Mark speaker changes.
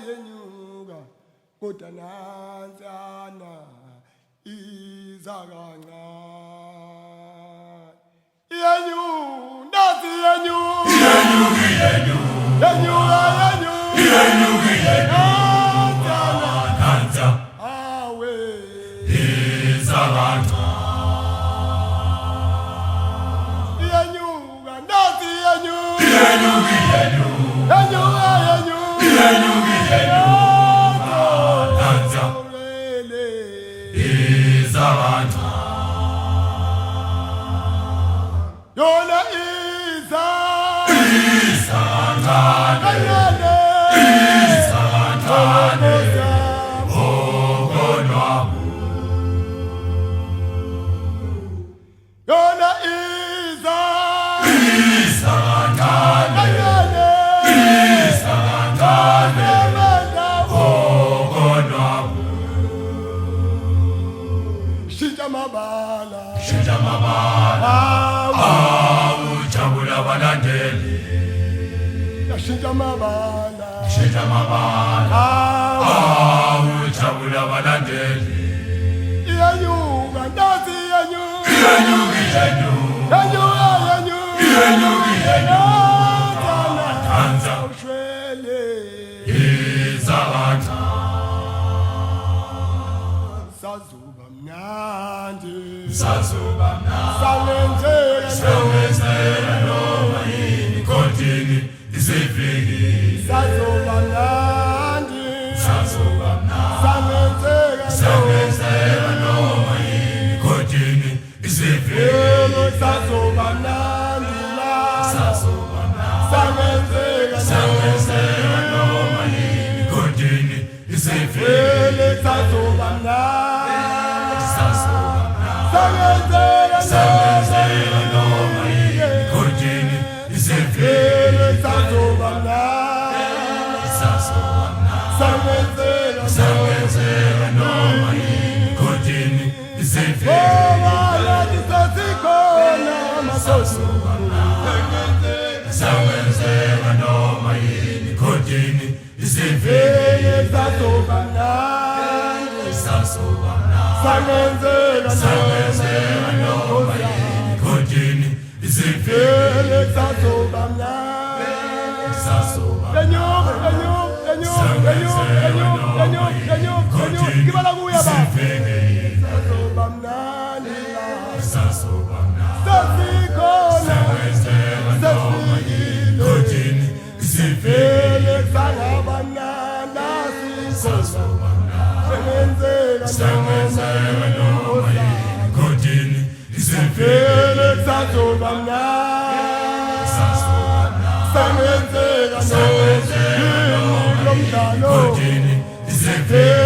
Speaker 1: yenyuka kodwa nansana izakanga yenyuka awe
Speaker 2: izakanga
Speaker 1: yenyuka nazi yenyuka yona
Speaker 2: Shinja mabala ujabula balandeli
Speaker 1: Shinja mabala
Speaker 2: ujabula balandeli
Speaker 1: yenyuka nazi yenyuka
Speaker 2: Tanza
Speaker 1: ushwele
Speaker 2: izakanga
Speaker 1: sazuba mnandi
Speaker 2: sazuba
Speaker 1: sangenzela
Speaker 2: noma yini kodini isiviki
Speaker 1: sazuba mnandi
Speaker 2: sangenzela noma yini kodini isiviki
Speaker 1: sazuba mnandi sangenzela
Speaker 2: noma yini kodini isiviki
Speaker 1: sazuba mnandi
Speaker 2: sangenzela noma yini kodini isiviki
Speaker 1: sazuba mnandi
Speaker 2: sangenzela noma yini kodini isiviki sangenzela noma yini kodini isiviki
Speaker 1: sazuba mnandi
Speaker 2: sangenzela noma yini kodini isiviki
Speaker 1: sazuba mnandi ngibala kuya ba sazuba mnandi sasikhona
Speaker 2: kodini isiviki
Speaker 1: sangabanana
Speaker 2: sangenzela noma yini kodini isiviki
Speaker 1: sazuba mnandi sangenzela
Speaker 2: noma yini kodini isiviki